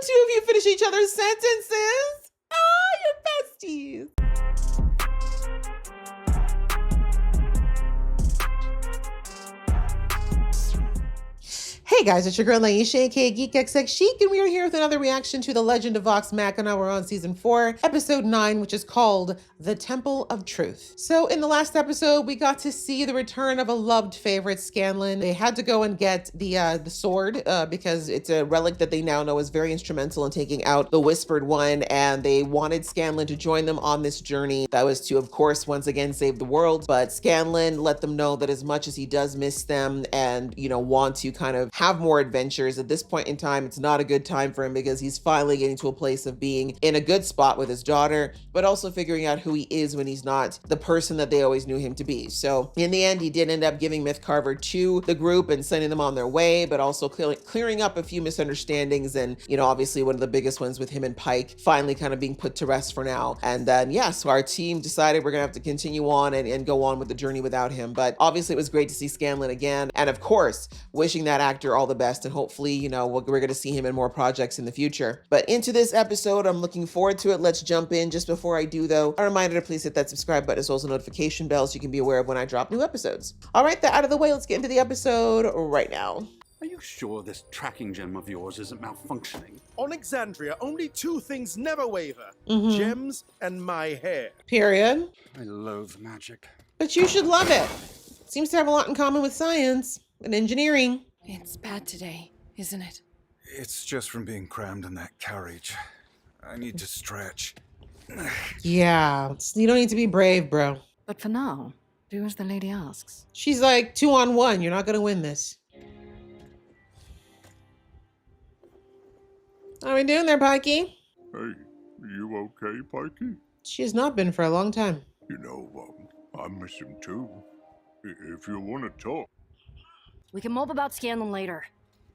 the two of you finish each other's sentences. Oh, you're besties. Hey guys, it's your girl Laisha, aka GeekXX Chic, and we are here with another reaction to The Legend of Vox Machina. We're on season 4, episode 9, which is called The Temple of Truth. So in the last episode, we got to see the return of a loved favorite, Scanlan. They had to go and get the sword because it's a relic that they now know is very instrumental in taking out the Whispered One, and they wanted Scanlan to join them on this journey. That was to, of course, once again save the world, but Scanlan let them know that as much as he does miss them and, you know, want to kind of have more adventures, at this point in time, it's not a good time for him because he's finally getting to a place of being in a good spot with his daughter, but also figuring out who he is when he's not the person that they always knew him to be. So in the end, he did end up giving Mythcarver to the group and sending them on their way, but also clearing up a few misunderstandings. And, you know, obviously one of the biggest ones with him and Pike finally kind of being put to rest for now. And then, yeah, so our team decided we're gonna have to continue on and go on with the journey without him. But obviously it was great to see Scanlan again. And of course, wishing that actor all the best, and hopefully, you know, we're going to see him in more projects in the future. But into this episode, I'm looking forward to it. Let's jump in. Just before I do, though, a reminder to please hit that subscribe button as well as the notification bell so you can be aware of when I drop new episodes. All right, that out of the way, let's get into the episode right now. Are you sure this tracking gem of yours isn't malfunctioning? On Exandria, only two things never waver. Gems and my hair. Period. I loathe magic. But you should love it. Seems to have a lot in common with science and engineering. It's bad today, isn't it? It's just from being crammed in that carriage. I need to stretch. Yeah, you don't need to be brave, bro. But for now, do as the lady asks. She's like 2-on-1. You're not going to win this. How are we doing there, Pikey? Hey, you okay, Pikey? She has not been for a long time. You know, I miss him too. If you want to talk. We can mope about Scanlan later.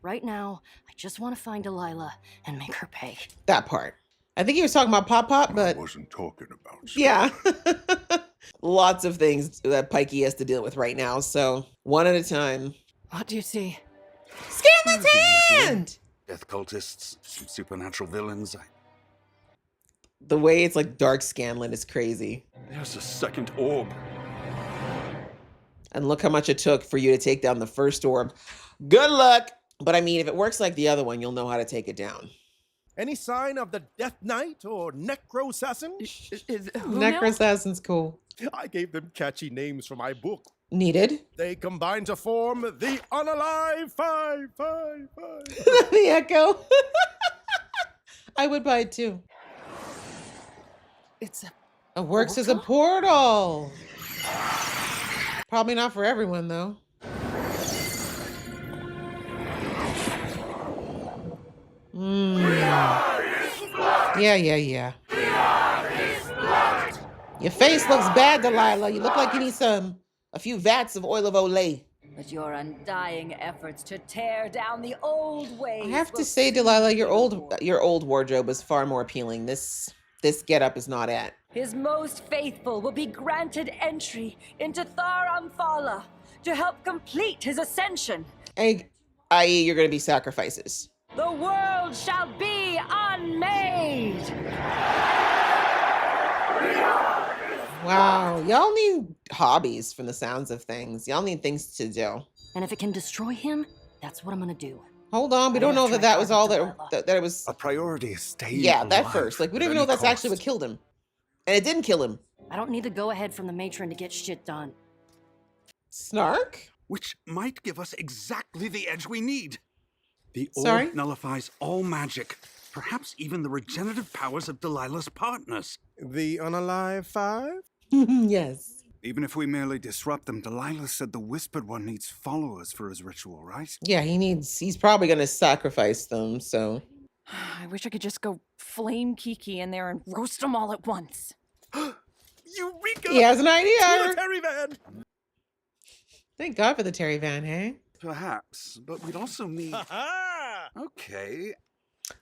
Right now, I just want to find Delilah and make her pay. That part. I think he was talking about Pop Pop, but... I wasn't talking about... Yeah. Lots of things that Pikey has to deal with right now, so one at a time. What do you see? Scanlan's hand! Death cultists, some supernatural villains. The way it's like dark Scanlan is crazy. There's a second orb. And look how much it took for you to take down the first orb. Good luck! But I mean, if it works like the other one, you'll know how to take it down. Any sign of the Death Knight or Necro-Assassin? Necro-Assassin's cool. I gave them catchy names for my book. Needed. They combine to form the Unalive 555. The Echo. I would buy it too. It's a... It works as a portal. Probably not for everyone, though. Yeah. Your face looks bad, Delilah. You look like you need a few vats of oil of Olay. But your undying efforts to tear down the old ways. I have to say, Delilah, your old wardrobe is far more appealing. This getup is not it. His most faithful will be granted entry into Thar Amphala to help complete his ascension. I.e., you're going to be sacrifices. The world shall be unmade. Wow, y'all need hobbies from the sounds of things. Y'all need things to do. And if it can destroy him, that's what I'm going to do. Hold on, we don't know that was all that it was. A priority is staying Yeah, that alive first. Like, we at don't even any know that's cost. actually what killed him. And it didn't kill him. I don't need the go-ahead from the matron to get shit done. Snark? Which might give us exactly the edge we need. The Sorry? orb nullifies all magic, perhaps even the regenerative powers of Delilah's partners. The Unalive 5? Yes. Even if we merely disrupt them, Delilah said the Whispered One needs followers for his ritual, right? Yeah, he's probably going to sacrifice them, so. I wish I could just go flame Kiki in there and roast them all at once. Eureka! He has an idea. Military van! Thank God for the Terry Van, hey? Perhaps, but we'd also need... Ha-ha! Okay.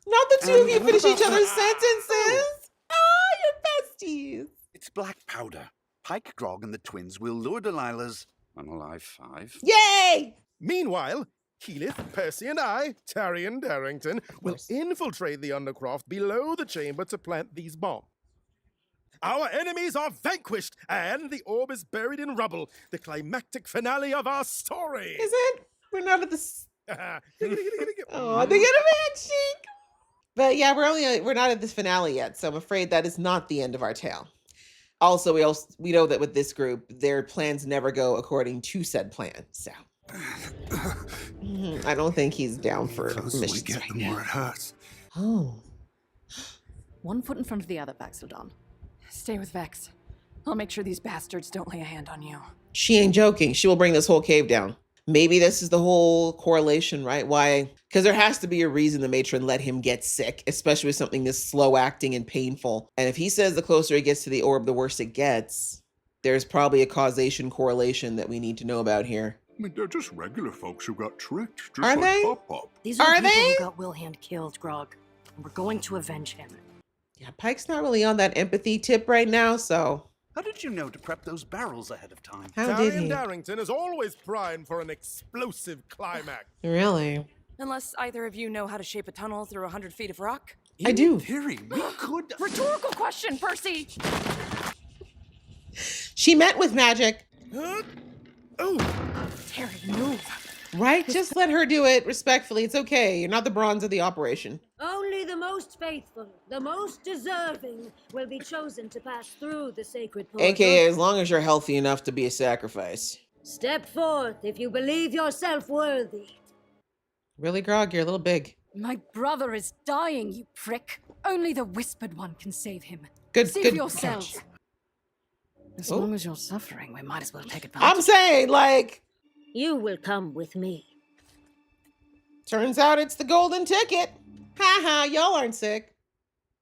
Not the two of you what finish about each other's the- sentences. Oh, you're besties. It's black powder. Pike, Grog, and the twins will lure Delilah's Unalive 5. Yay! Meanwhile, Keyleth, Percy, and I, Taryon Darrington, will infiltrate the Undercroft below the chamber to plant these bombs. Our enemies are vanquished, and the orb is buried in rubble. The climactic finale of our story. Is it? We're not at the. Oh, Oh, they get a handshake. But yeah, we're not at this finale yet, so I'm afraid that is not the end of our tale. Also, we know that with this group, their plans never go according to said plan. So I don't think he's down for The closer we missions get, right the now. more it hurts. Oh, One foot in front of the other, Baxodon. Stay with Vex. I'll make sure these bastards don't lay a hand on you. she ain't joking. She will bring this whole cave down. Maybe this is the whole correlation, right? Why? Because there has to be a reason the matron let him get sick, especially with something this slow acting and painful. And if he says the closer he gets to the orb, the worse it gets, there's probably a causation correlation that we need to know about here. I mean, they're just regular folks who got tricked, just Are like they? Pop-Pop. These are Are the people they? who got Wilhand killed, Grog. And we're going to avenge him. Yeah, Pike's not really on that empathy tip right now, so How did you know to prep those barrels ahead of time? how did Taryon he? Darrington is always primed for an explosive climax. Really? Unless either of you know how to shape a tunnel through 100 feet of rock. I do. In theory, we could. Rhetorical question, Percy! She met with magic, Oh, Terry, move. right? Just let her do it respectfully. It's okay. You're not the bronze of the operation. Only the most faithful, the most deserving, will be chosen to pass through the sacred portal. AKA, as long as you're healthy enough to be a sacrifice. Step forth if you believe yourself worthy. Really, Grog? You're a little big. My brother is dying, you prick. Only the Whispered One can save him. Good, See good for yourselves. catch. As Oh. long as you're suffering, we might as well take advantage. I'm saying, like, You will come with me. turns out it's the golden ticket. Ha ha, y'all aren't sick.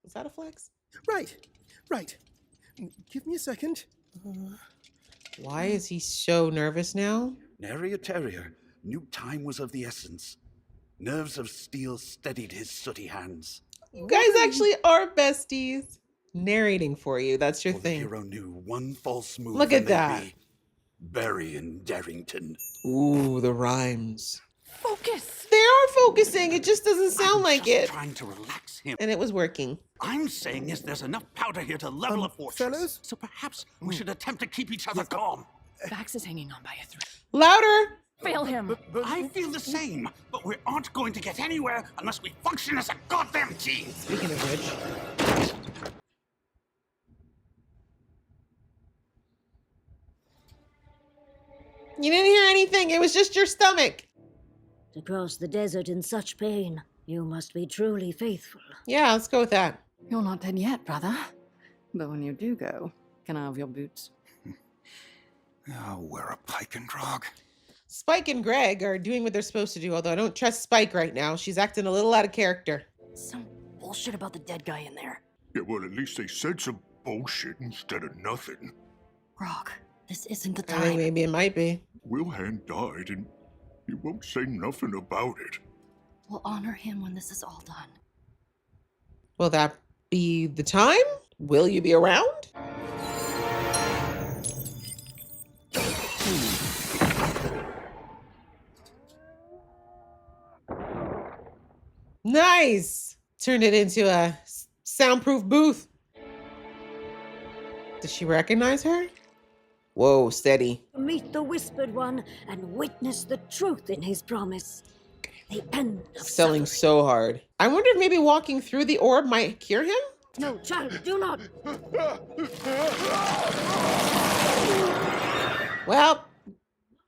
Is that a flex? right. Give me a second. Why is he so nervous now? Nary a terrier knew time was of the essence. Nerves of steel steadied his sooty hands. You guys actually are besties. Narrating for you, that's your For the thing. hero knew one false move. Look and at they'd that. be burying Darrington. Ooh, the rhymes. Focus! They are focusing, it just doesn't sound I'm like just it. trying to relax him. And it was working. I'm saying is there's enough powder here to level a fortress. fellas? So perhaps we should attempt to keep each other calm. Vax is hanging on by a thread. Louder! Fail him! I feel the same, but we aren't going to get anywhere unless we function as a goddamn team. Speaking of which. You didn't hear anything. It was just your stomach. To cross the desert in such pain, you must be truly faithful. Yeah, let's go with that. You're not dead yet, brother. But when you do go, can I have your boots? Oh, wear a pike and Grog. Spike and Greg are doing what they're supposed to do, although I don't trust Spike right now. She's acting a little out of character. Some bullshit about the dead guy in there. Yeah, well, at least they said some bullshit instead of nothing. Grog, this isn't the I think time. maybe it might be. Wilhand died, and he won't say nothing about it. We'll honor him when this is all done. Will that be the time? Will you be around? Nice! Turned it into a soundproof booth. Does she recognize her? Whoa, steady. Meet the Whispered One and witness the truth in his promise. The end of Selling suffering. so hard. I wonder if maybe walking through the orb might cure him? No, child, do not. Well,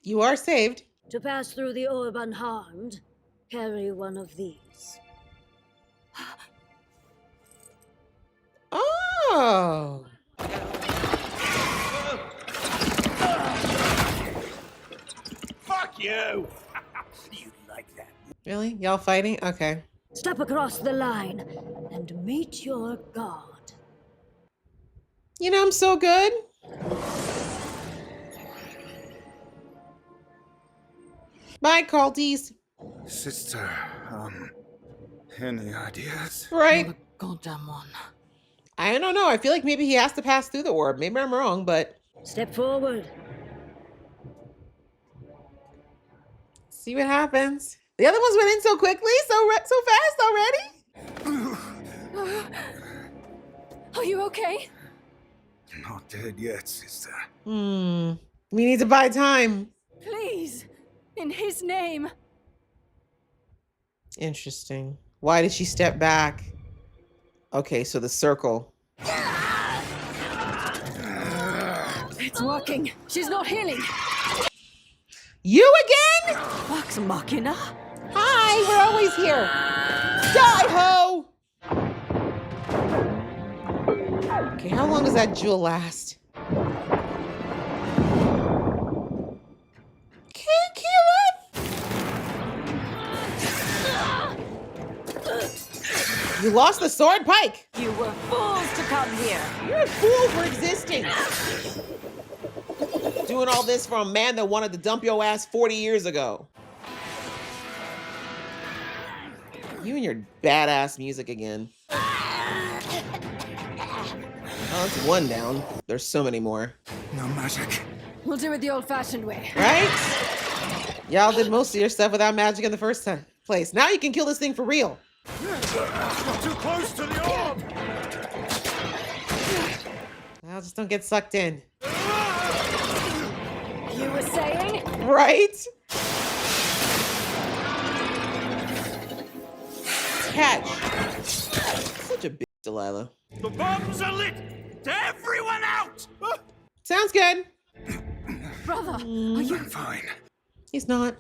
you are saved. To pass through the orb unharmed, carry one of these. Oh. Fuck you! You like that? Really? Y'all fighting? Okay. Step across the line and meet your god. You know, I'm so good. Bye, culties. Sister, any ideas? Right? You're the goddamn one. I don't know. I feel like maybe he has to pass through the orb. Maybe I'm wrong, but Step forward. see what happens. The other ones went in so quickly, so fast already. Are you okay? Not dead yet, sister. We need to buy time. Please, in his name. Interesting. Why did she step back? Okay, so the circle. It's working. She's not healing. You again? Vox Machina? Hi, we're always here. Die, ho! Okay, how long does that jewel last? Can't kill it! You lost the sword, Pike! You were fools to come here. You're a fool for existing! Doing all this for a man that wanted to dump your ass 40 years ago. You and your badass music again. Oh, that's one down. There's so many more. No magic. We'll do it the old-fashioned way. Right? Y'all did most of your stuff without magic in the first place. Now you can kill this thing for real. Not too close to the orb! Well, just don't get sucked in. You were saying? Right? Catch. Such a bitch, Delilah. The bombs are lit! Everyone out! Sounds good. Brother, are I'm you... fine. He's not.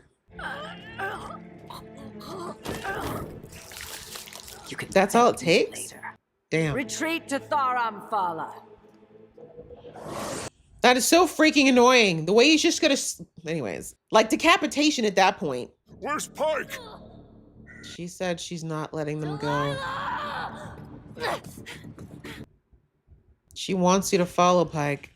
You can That's all it thank me takes? later. Damn. Retreat to Thar Amphala. That is so freaking annoying. The way he's just gonna... Anyways. Like decapitation at that point. Where's Pike? She said she's not letting them go. She wants you to follow Pike.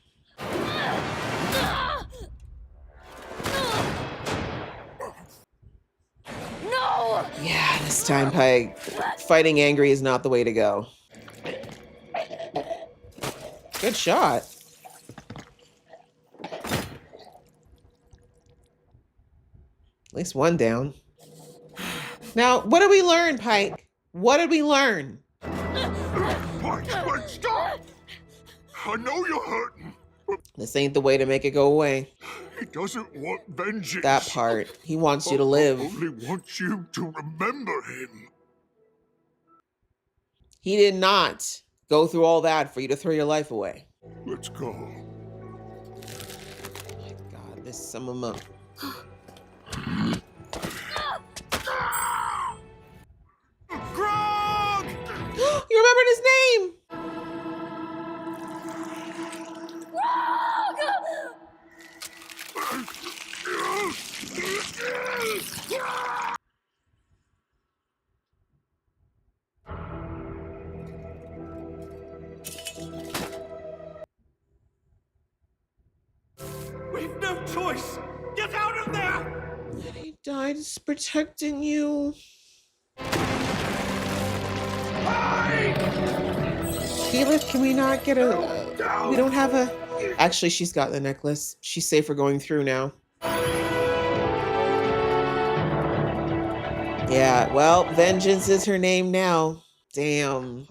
No! Yeah, this time, Pike. Fighting angry is not the way to go. Good shot. At least one down. Now, what did we learn, Pike? What did we learn? Pike, wait, stop! I know you're hurting, but This ain't the way to make it go away. he doesn't want vengeance. That part. He wants you to live. Only wants you to remember him. He did not go through all that for you to throw your life away. Let's go. God, this sum him up. Grog! You remembered his name! We've no choice! Get out of there! He died protecting you. Keyleth, can we not get a... we don't have a... Actually, she's got the necklace. She's safe for going through now. Yeah, well, vengeance is her name now. Damn.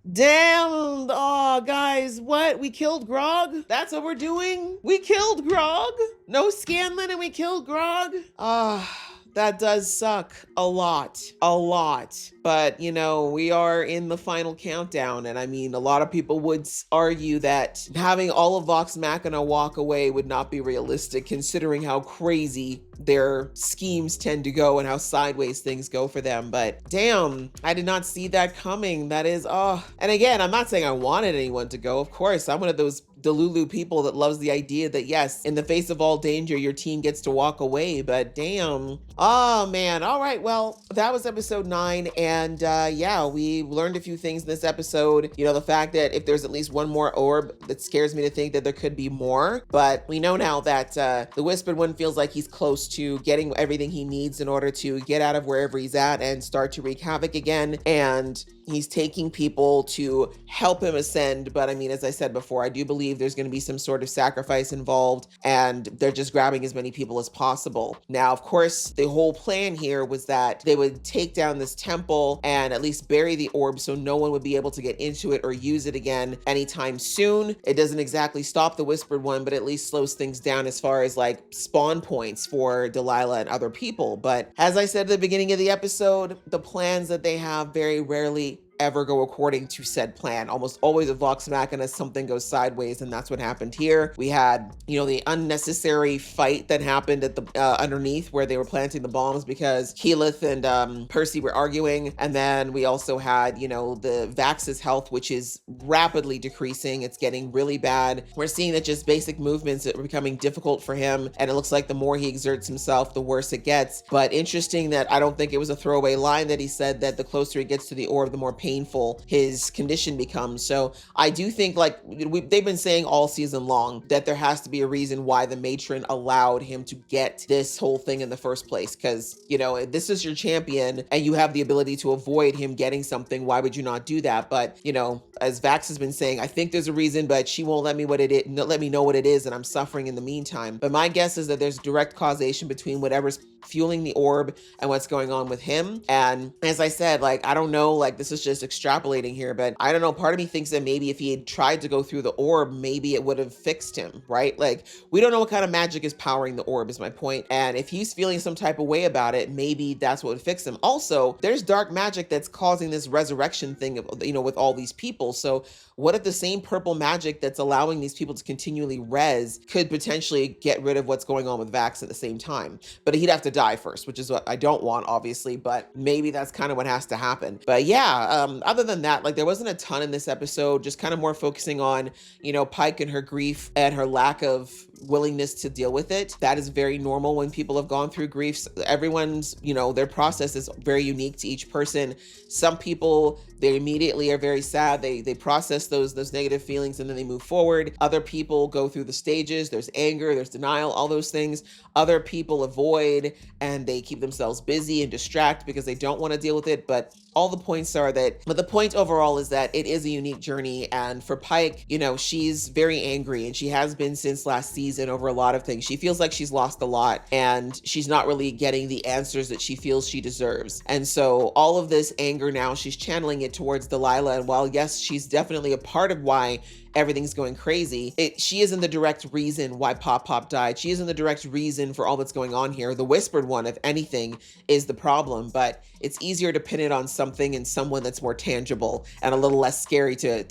Damn. Oh, guys, what? We killed Grog? That's what we're doing? We killed Grog? No Scanlan and we killed Grog? Ah. That does suck a lot, but you know, we are in the final countdown. And I mean, a lot of people would argue that having all of Vox Machina walk away would not be realistic considering how crazy their schemes tend to go and how sideways things go for them. But damn, I did not see that coming. That is, oh, and again, I'm not saying I wanted anyone to go. Of course, I'm one of those Delulu people that loves the idea that yes, in the face of all danger, your team gets to walk away, but damn. Oh man. All right. Well, that was episode 9. And And yeah, we learned a few things in this episode. You know, the fact that if there's at least one more orb, that scares me to think that there could be more. But we know now that the Whispered One feels like he's close to getting everything he needs in order to get out of wherever he's at and start to wreak havoc again. And he's taking people to help him ascend. But I mean, as I said before, I do believe there's going to be some sort of sacrifice involved, and they're just grabbing as many people as possible. Now, of course, the whole plan here was that they would take down this temple and at least bury the orb so no one would be able to get into it or use it again anytime soon. It doesn't exactly stop the Whispered One, but at least slows things down as far as like spawn points for Delilah and other people. But as I said at the beginning of the episode, the plans that they have very rarely ever go according to said plan. Almost always a Vox Machina, something goes sideways, and that's what happened here. We had, you know, the unnecessary fight that happened at the underneath where they were planting the bombs because Keyleth and Percy were arguing. And then we also had, you know, the Vax's health, which is rapidly decreasing. It's getting really bad. We're seeing that just basic movements are becoming difficult for him, and it looks like the more he exerts himself, the worse it gets. But interesting that I don't think it was a throwaway line that he said that the closer he gets to the orb, the more painful his condition becomes. So I do think, like they've been saying all season long, that there has to be a reason why the matron allowed him to get this whole thing in the first place. Because, you know, this is your champion and you have the ability to avoid him getting something. Why would you not do that? But, you know, as Vax has been saying, I think there's a reason, but she won't let me let me know what it is, and I'm suffering in the meantime. But my guess is that there's direct causation between whatever's fueling the orb and what's going on with him. And as I said, like, I don't know, like this is just extrapolating here, but I don't know. Part of me thinks that maybe if he had tried to go through the orb, maybe it would have fixed him, right? Like, we don't know what kind of magic is powering the orb is my point. And if he's feeling some type of way about it, maybe that's what would fix him. Also, there's dark magic that's causing this resurrection thing, you know, with all these people. So what if the same purple magic that's allowing these people to continually res could potentially get rid of what's going on with Vax at the same time? But he'd have to die first, which is what I don't want, obviously, but maybe that's kind of what has to happen. But yeah, other than that, like there wasn't a ton in this episode, just kind of more focusing on, you know, Pike and her grief and her lack of willingness to deal with it. That is very normal when people have gone through griefs. Everyone's, you know, their process is very unique to each person. Some people, they immediately are very sad. They process those negative feelings and then they move forward. Other people go through the stages. There's anger, there's denial, all those things. Other people avoid and they keep themselves busy and distract because they don't want to deal with it. But all the points are that, but the point overall is that it is a unique journey. And for Pike, you know, she's very angry and she has been since last season over a lot of things. She feels like she's lost a lot and she's not really getting the answers that she feels she deserves. And so all of this anger now, she's channeling it towards Delilah. And while yes, she's definitely a part of why everything's going crazy, she isn't the direct reason why Pop died. She isn't the direct reason for all that's going on here. The Whispered One, if anything, is the problem, but it's easier to pin it on something and someone that's more tangible and a little less scary to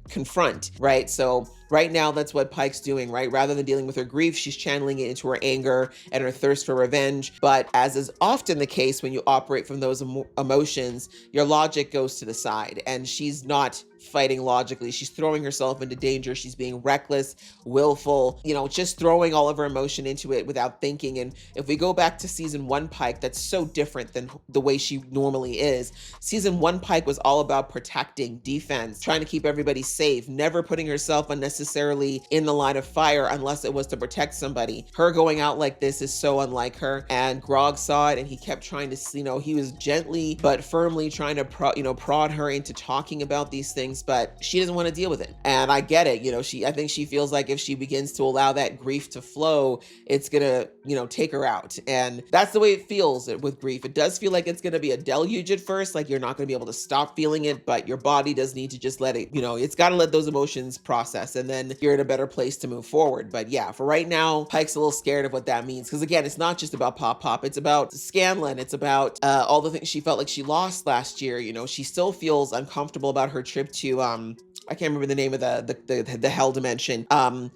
confront, right? So right now, that's what Pike's doing, right? Rather than dealing with her grief, she's channeling it into her anger and her thirst for revenge. But as is often the case when you operate from those emotions, your logic goes to the side and she's not fighting logically. She's throwing herself into danger. She's being reckless, willful, you know, just throwing all of her emotion into it without thinking. And if we go back to season 1 Pike, that's so different than the way she normally is. Season 1 Pike was all about protecting, defense, trying to keep everybody safe, never putting herself unnecessarily in the line of fire unless it was to protect somebody. Her going out like this is so unlike her. And Grog saw it and he kept trying to, you know, he was gently but firmly trying to prod her into talking about these things, but she doesn't want to deal with it. And I get it. You know, I think she feels like if she begins to allow that grief to flow, it's gonna, you know, take her out. And that's the way it feels with grief. It does feel like it's gonna be a deluge at first, like you're not gonna be able to stop feeling it, but your body does need to just let it, you know, it's gotta let those emotions process and then you're in a better place to move forward. But yeah, for right now, Pike's a little scared of what that means. Because again, it's not just about Pop, it's about Scanlan, it's about all the things she felt like she lost last year. You know, she still feels uncomfortable about her trip to I can't remember the name of the hell dimension.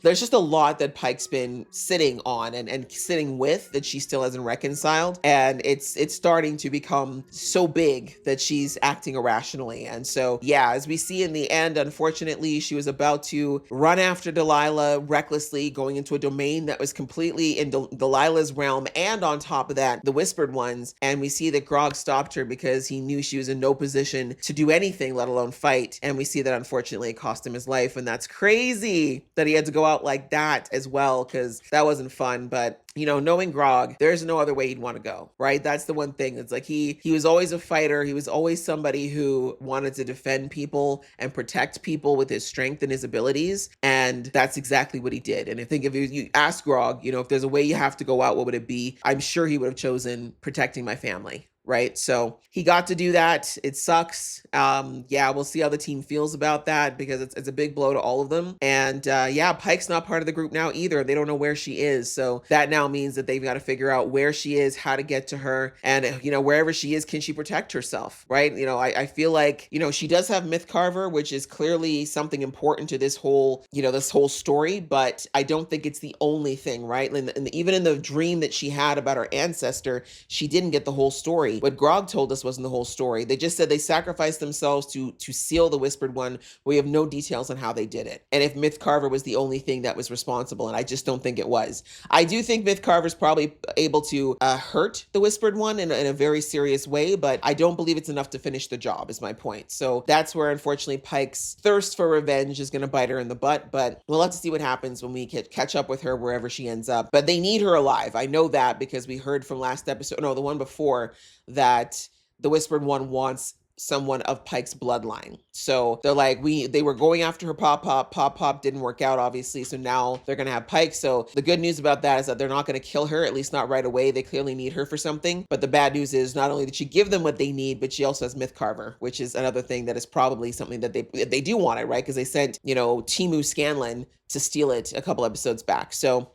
There's just a lot that Pike's been sitting on and sitting with that she still hasn't reconciled, and it's starting to become so big that she's acting irrationally. And so yeah, as we see in the end, unfortunately, she was about to run after Delilah recklessly, going into a domain that was completely in Delilah's realm, and on top of that, the Whispered Ones. And we see that Grog stopped her because he knew she was in no position to do anything, let alone fight. And we see that unfortunately it cost him his life, and that's crazy that he had to go out like that as well, because that wasn't fun. But you know, knowing Grog, there's no other way he'd want to go, right? That's the one thing. It's like he was always a fighter. He was always somebody who wanted to defend people and protect people with his strength and his abilities. And that's exactly what he did. And I think if you ask Grog, you know, if there's a way you have to go out, what would it be? I'm sure he would have chosen protecting my family. Right. So he got to do that. It sucks. Yeah, we'll see how the team feels about that, because it's a big blow to all of them. And yeah, Pike's not part of the group now either. They don't know where she is. So that now means that they've got to figure out where she is, how to get to her. And, you know, wherever she is, can she protect herself? Right. You know, I feel like, you know, she does have Myth Carver, which is clearly something important to this whole, you know, this whole story. But I don't think it's the only thing. Right. And even in the dream that she had about her ancestor, she didn't get the whole story. What Grog told us wasn't the whole story. They just said they sacrificed themselves to seal the Whispered One. We have no details on how they did it, and if Myth Carver was the only thing that was responsible, and I just don't think it was. I do think Myth Carver's probably able to hurt the Whispered One in a very serious way, but I don't believe it's enough to finish the job, is my point. So that's where, unfortunately, Pike's thirst for revenge is going to bite her in the butt, but we'll have to see what happens when we catch up with her wherever she ends up. But they need her alive. I know that because we heard from last episode, no, the one before, that the Whispered One wants someone of Pike's bloodline. So they're like, they were going after her Pop didn't work out, obviously. So now they're going to have Pike. So the good news about that is that they're not going to kill her, at least not right away. They clearly need her for something. But the bad news is not only did she give them what they need, but she also has Myth Carver, which is another thing that is probably something that they do want it, right? Because they sent, you know, Timu Scanlan to steal it a couple episodes back. So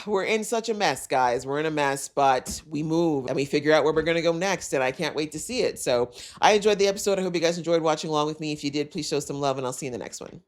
we're in such a mess, guys. We're in a mess, but we move and we figure out where we're going to go next. And I can't wait to see it. So I enjoyed the episode. I hope you guys enjoyed watching along with me. If you did, please show some love, and I'll see you in the next one.